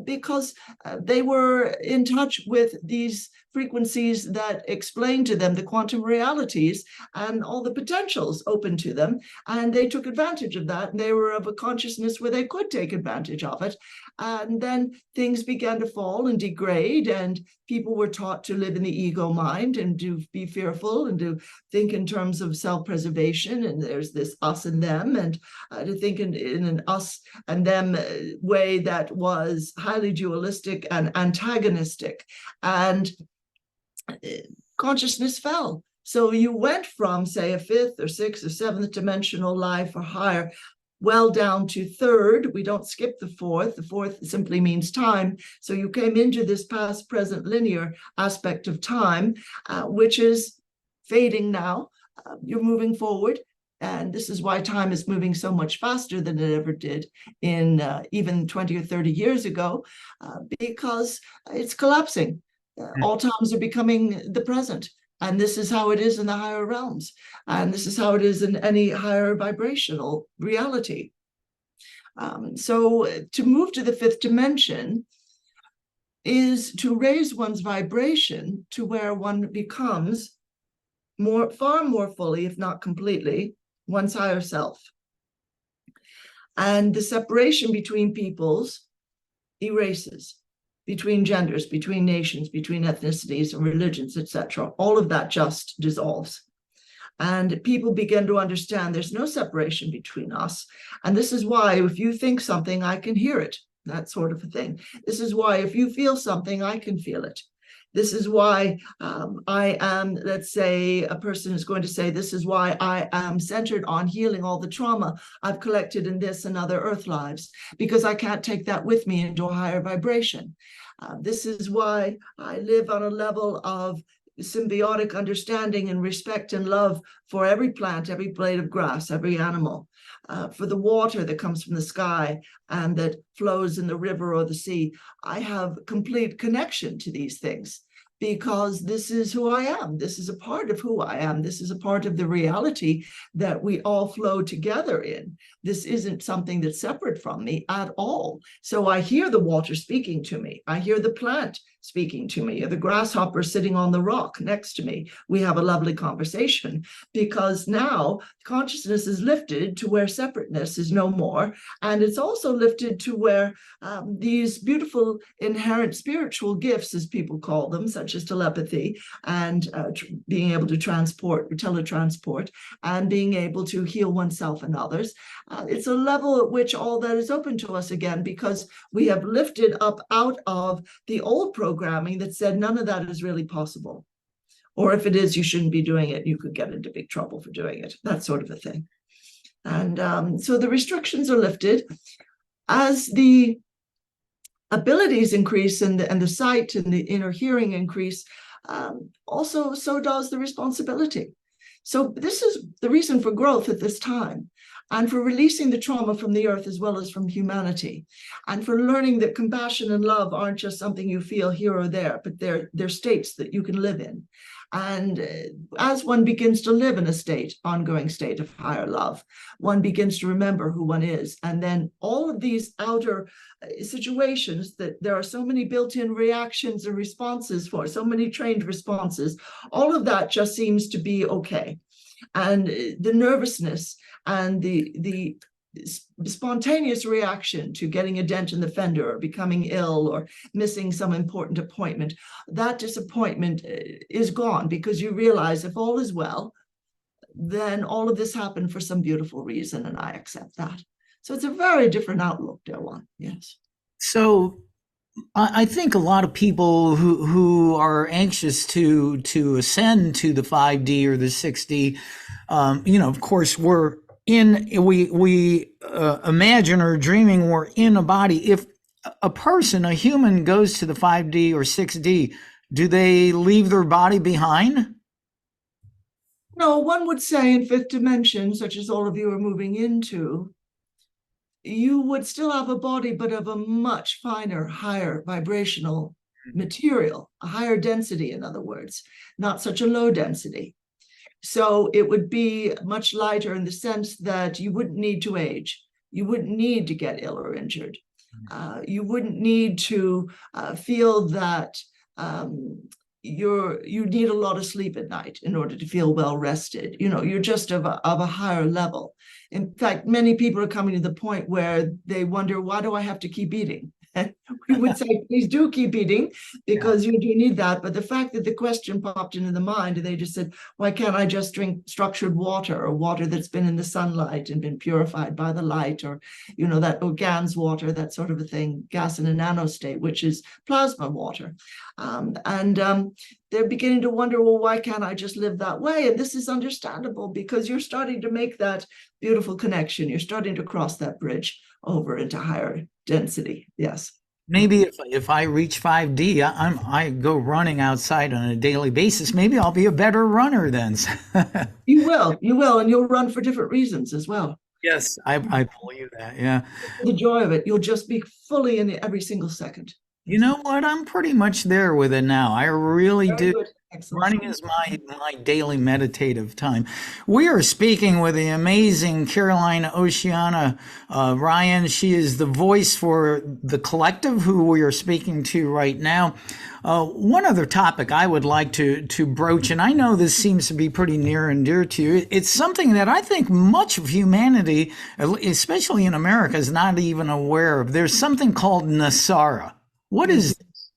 because they were in touch with these frequencies that explain to them the quantum realities and all the potentials open to them. And they took advantage of that. And they were of a consciousness where they could take advantage of it. And then things began to fall and degrade, and people were taught to live in the ego mind and to be fearful and to think in terms of self-preservation. And there's this us and them, and to think in an us and them way that was highly dualistic and antagonistic. And consciousness fell. So you went from, say, a fifth or sixth or seventh dimensional life or higher, well down to third. We don't skip the fourth. The fourth simply means time. So you came into this past, present, linear aspect of time, which is fading now. You're moving forward. And this is why time is moving so much faster than it ever did in even 20 or 30 years ago, because it's collapsing. All times are becoming the present. And this is how it is in the higher realms. And this is how it is in any higher vibrational reality. So to move to the fifth dimension is to raise one's vibration to where one becomes far more fully, if not completely, one's higher self. And the separation between peoples erases. Between genders, between nations, between ethnicities and religions, etc. All of that just dissolves. And people begin to understand there's no separation between us. And this is why if you think something, I can hear it, that sort of a thing. This is why if you feel something, I can feel it. This is why I am, let's say, a person is going to say, this is why I am centered on healing all the trauma I've collected in this and other earth lives, because I can't take that with me into a higher vibration. This is why I live on a level of symbiotic understanding and respect and love for every plant, every blade of grass, every animal, for the water that comes from the sky and that flows in the river or the sea. I have complete connection to these things because this is who I am. This is a part of who I am. This is a part of the reality that we all flow together in. This isn't something that's separate from me at all. So I hear the water speaking to me. I hear the plant speaking to me, or the grasshopper sitting on the rock next to me. We have a lovely conversation because now consciousness is lifted to where separateness is no more. And it's also lifted to where these beautiful inherent spiritual gifts, as people call them, such as telepathy and being able to transport or teletransport and being able to heal oneself and others. It's a level at which all that is open to us again, because we have lifted up out of the old programming that said none of that is really possible. Or if it is, you shouldn't be doing it. You could get into big trouble for doing it, that sort of a thing. And so the restrictions are lifted. As the abilities increase and the sight and the inner hearing increase, also so does the responsibility. So this is the reason for growth at this time, and for releasing the trauma from the earth as well as from humanity, and for learning that compassion and love aren't just something you feel here or there, but they're states that you can live in. And as one begins to live in a state, ongoing state of higher love, one begins to remember who one is. And then all of these outer situations that there are so many built-in reactions and responses for, so many trained responses, all of that just seems to be okay. And the nervousness and the spontaneous reaction to getting a dent in the fender or becoming ill or missing some important appointment, that disappointment is gone, because you realize if all is well, then all of this happened for some beautiful reason, and I accept that. So it's a very different outlook, dear one. Yes. So I think a lot of people who are anxious to ascend to the 5D or the 6D, of course, we imagine or dreaming we're in a body. If a human goes to the 5D or 6D, do they leave their body behind? No, one would say in fifth dimension, such as all of you are moving into, you would still have a body, but of a much finer, higher vibrational material, a higher density, in other words, not such a low density. So it would be much lighter in the sense that you wouldn't need to age. You wouldn't need to get ill or injured. You wouldn't need to feel that you need a lot of sleep at night in order to feel well rested. You're just of a higher level. In fact, many people are coming to the point where they wonder, why do I have to keep eating? And we would say, please do keep eating, because you do need that. But the fact that the question popped into the mind, and they just said, why can't I just drink structured water, or water that's been in the sunlight and been purified by the light, or, that organs water, that sort of a thing, gas in a nanostate, which is plasma water. They're beginning to wonder, well, why can't I just live that way? And this is understandable, because you're starting to make that beautiful connection. You're starting to cross that bridge over into higher density. Yes. Maybe if I reach 5D, I go running outside on a daily basis. Maybe I'll be a better runner then. You will, and you'll run for different reasons as well. Yes, I believe that. Yeah. The joy of it, you'll just be fully in it every single second. You know what? I'm pretty much there with it now. I really Very do. good. Excellent. Running is my daily meditative time. We are speaking with the amazing Caroline Oceana Ryan. She is the voice for the collective who we are speaking to right now. One other topic I would like to broach, and I know this seems to be pretty near and dear to you. It's something that I think much of humanity, especially in America, is not even aware of. There's something called NESARA. What is this?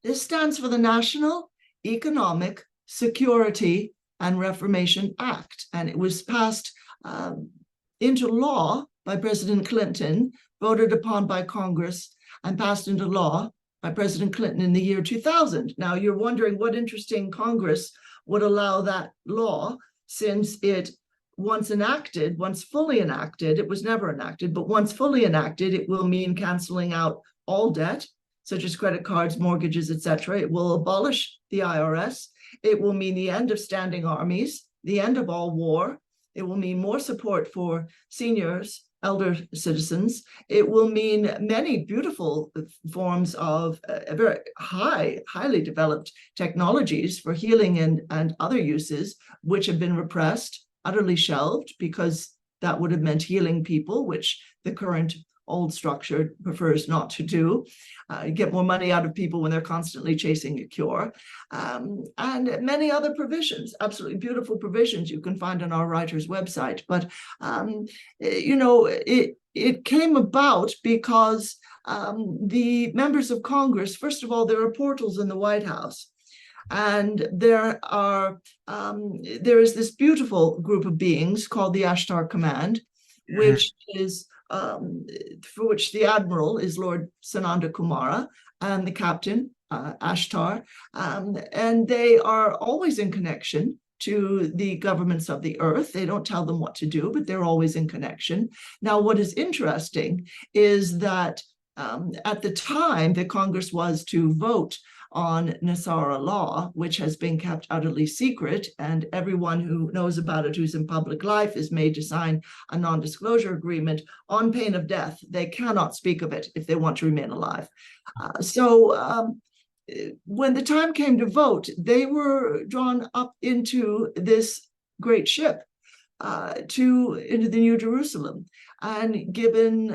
This stands for the National Economic Security and Reformation Act, and it was passed into law by President Clinton, voted upon by Congress, and passed into law by President Clinton in the year 2000. Now, you're wondering what interesting Congress would allow that law, since it once fully enacted, it was never enacted, but once fully enacted, it will mean canceling out all debt, such as credit cards, mortgages, etc. It will abolish the IRS. It will mean the end of standing armies, the end of all war. It will mean more support for seniors, elder citizens. It will mean many beautiful forms of very highly developed technologies for healing and other uses, which have been repressed, utterly shelved, because that would have meant healing people, which the current old structure prefers not to do. You get more money out of people when they're constantly chasing a cure. And many other provisions, absolutely beautiful provisions you can find on our writer's website. But, it came about because the members of Congress, first of all, there are portals in the White House. And there is this beautiful group of beings called the Ashtar Command, which is for which the admiral is Lord Sananda Kumara, and the captain, Ashtar. And they are always in connection to the governments of the earth. They don't tell them what to do, but they're always in connection. Now, what is interesting is that at the time that Congress was to vote on NESARA law, which has been kept utterly secret, and everyone who knows about it who's in public life is made to sign a non-disclosure agreement on pain of death. They cannot speak of it if they want to remain alive. So when the time came to vote, they were drawn up into this great ship into the New Jerusalem and given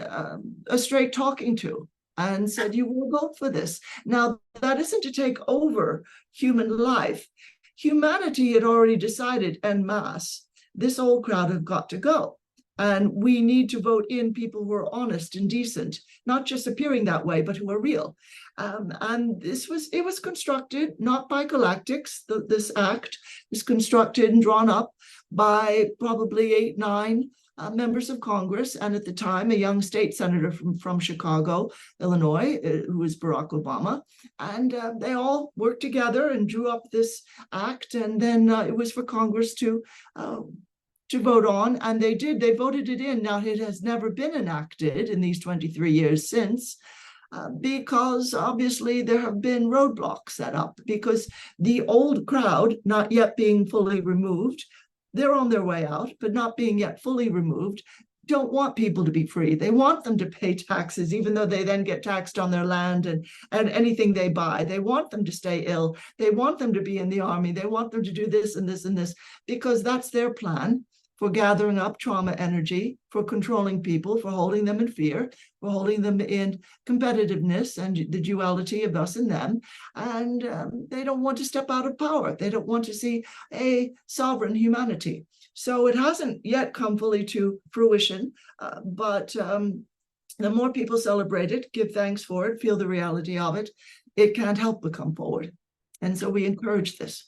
a straight talking to, and said, you will vote for this. Now, that isn't to take over human life. Humanity had already decided en masse, this old crowd have got to go. And we need to vote in people who are honest and decent, not just appearing that way, but who are real. And it was constructed not by galactics. This act was constructed and drawn up by probably 8, 9 members of Congress, and at the time, a young state senator from Chicago, Illinois, who was Barack Obama. And they all worked together and drew up this act, and then it was for Congress to vote on, and they did. They voted it in. Now, it has never been enacted in these 23 years since, because obviously there have been roadblocks set up, because the old crowd, not yet being fully removed, they're on their way out, but not being yet fully removed, don't want people to be free. They want them to pay taxes, even though they then get taxed on their land and anything they buy. They want them to stay ill. They want them to be in the army. They want them to do this and this and this, because that's their plan for gathering up trauma energy, for controlling people, for holding them in fear, for holding them in competitiveness and the duality of us and them. And they don't want to step out of power. They don't want to see a sovereign humanity. So it hasn't yet come fully to fruition, but the more people celebrate it, give thanks for it, feel the reality of it, it can't help but come forward. And so we encourage this.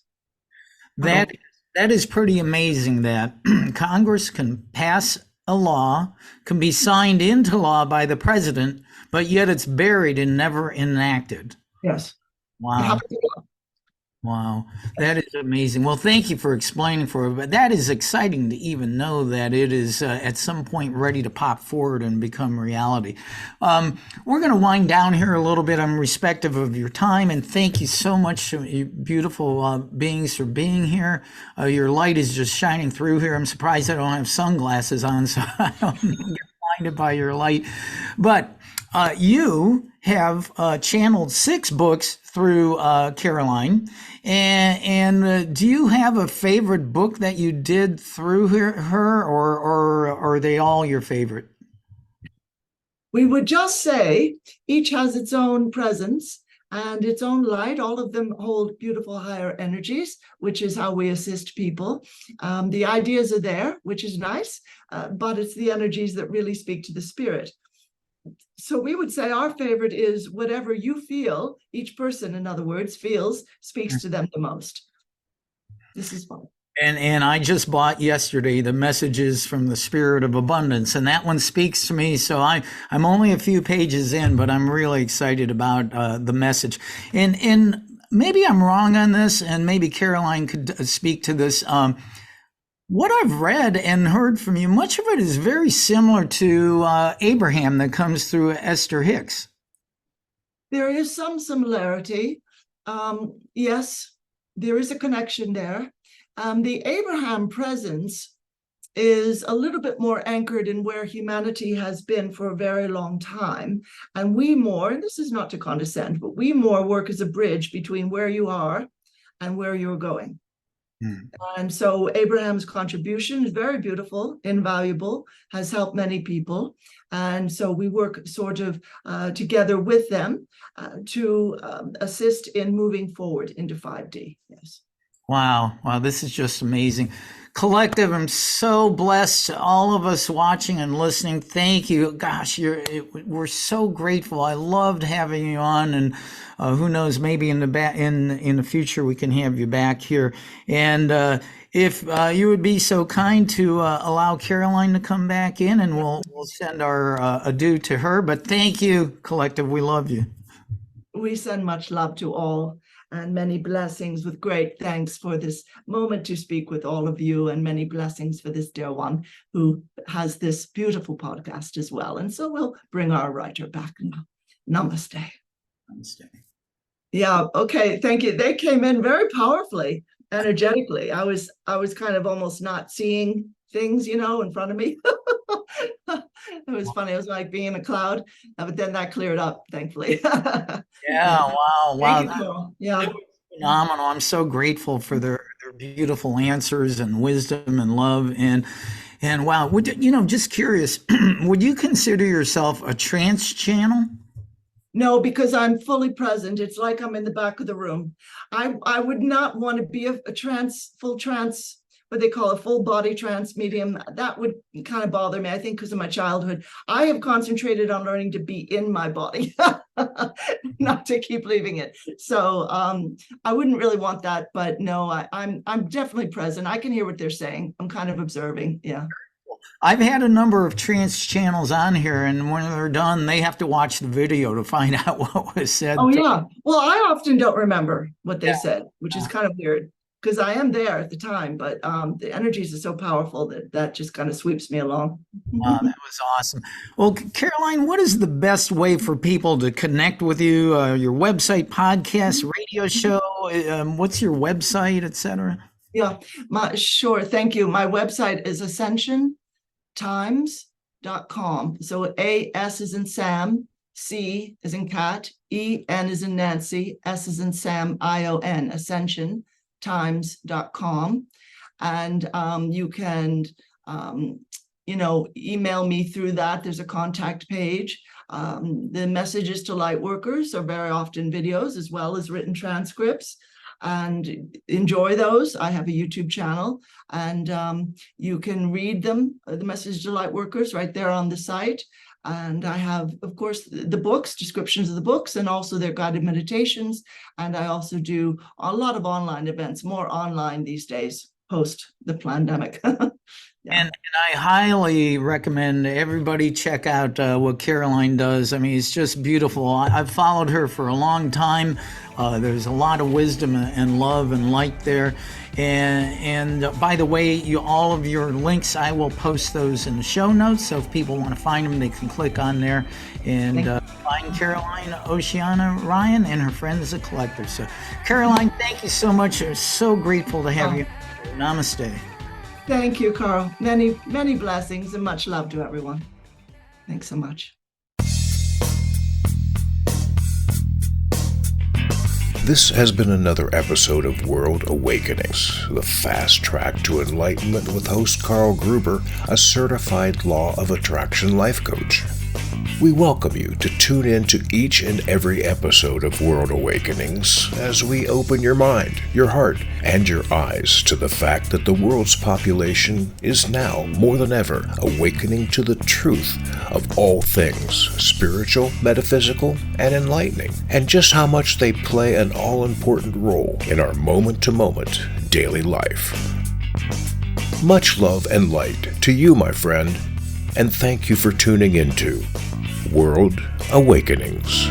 That is pretty amazing that Congress can pass a law, can be signed into law by the president, but yet it's buried and never enacted. Yes. Wow. Wow, that is amazing. Well, thank you for explaining for it, but that is exciting to even know that it is at some point ready to pop forward and become reality. We're going to wind down here a little bit. I'm respectful of your time, and thank you so much, you beautiful beings, for being here. Your light is just shining through here. I'm surprised I don't have sunglasses on, so I don't get blinded by your light. But you have channeled 6 books through Caroline, and do you have a favorite book that you did through her, or are they all your favorite? We would just say each has its own presence and its own light. All of them hold beautiful higher energies, which is how we assist people. The ideas are there, which is nice, but it's the energies that really speak to the spirit. So we would say our favorite is whatever you feel, each person, in other words, feels, speaks to them the most. This is fun. And I just bought yesterday the Messages from the Spirit of Abundance, and that one speaks to me. So I'm only a few pages in, but I'm really excited about the message. And maybe I'm wrong on this, and maybe Caroline could speak to this. What I've read and heard from you, much of it is very similar to Abraham that comes through Esther Hicks. There is some similarity. Yes, there is a connection there. The Abraham presence is a little bit more anchored in where humanity has been for a very long time. And we more, and this is not to condescend, but we more work as a bridge between where you are and where you're going. And so Abraham's contribution is very beautiful, invaluable, has helped many people. And so we work sort of together with them to assist in moving forward into 5D. Yes. Wow. Wow. This is just amazing. Collective, I'm so blessed. All of us watching and listening, thank you. Gosh, we're so grateful. I loved having you on, and who knows, maybe in the future we can have you back here. And if you would be so kind to allow Caroline to come back in, and we'll send our adieu to her. But thank you, Collective. We love you. We send much love to all, and many blessings, with great thanks for this moment to speak with all of you, and many blessings for this dear one who has this beautiful podcast as well. And so we'll bring our writer back now. Namaste. Namaste. Yeah, okay, thank you. They came in very powerfully, energetically. I was kind of almost not seeing things, in front of me. It was funny. It was like being in a cloud, but then that cleared up, thankfully. Yeah, wow. Yeah. Phenomenal. I'm so grateful for their beautiful answers and wisdom and love. And wow, just curious, would you consider yourself a trance channel? No, because I'm fully present. It's like I'm in the back of the room. I would not want to be a full trance, what they call a full body trance medium. That would kind of bother me, I think, because of my childhood. I have concentrated on learning to be in my body, not to keep leaving it. So I wouldn't really want that, but no, I'm definitely present. I can hear what they're saying. I'm kind of observing. Yeah. I've had a number of trance channels on here, and when they're done, they have to watch the video to find out what was said. Oh, yeah. Well, I often don't remember what they said, which is kind of weird, because I am there at the time, but the energies are so powerful that just kind of sweeps me along. Wow, that was awesome. Well, Caroline, what is the best way for people to connect with you? Your website, podcast, radio show? What's your website, etc.? Yeah, sure. Thank you. My website is Ascension Times ascension.com. So A-S is in Sam, C is in cat, E-N is in Nancy, S is in Sam, I-O-N, ascensiontimes.com. And you can, email me through that. There's a contact page. The messages to light workers are very often videos as well as written transcripts, and enjoy those. I have a YouTube channel, and you can read them, the message to light workers, right there on the site. And I have, of course, the books, descriptions of the books, and also their guided meditations. And I also do a lot of online events, more online these days, post the pandemic. Yeah. And I highly recommend everybody check out what Caroline does. I mean, it's just beautiful. I've followed her for a long time. There's a lot of wisdom and love and light there. And by the way, all of your links, I will post those in the show notes. So if people want to find them, they can click on there and find Caroline Oceana Ryan and her friends, the collectors. So Caroline, thank you so much. I'm so grateful to have you. Namaste. Thank you, Carl. Many, many blessings and much love to everyone. Thanks so much. This has been another episode of World Awakenings, the fast track to enlightenment with host Carl Gruber, a certified Law of Attraction life coach. We welcome you to tune in to each and every episode of World Awakenings as we open your mind, your heart, and your eyes to the fact that the world's population is now, more than ever, awakening to the truth of all things spiritual, metaphysical, and enlightening, and just how much they play an all-important role in our moment-to-moment daily life. Much love and light to you, my friend, and thank you for tuning into World Awakenings.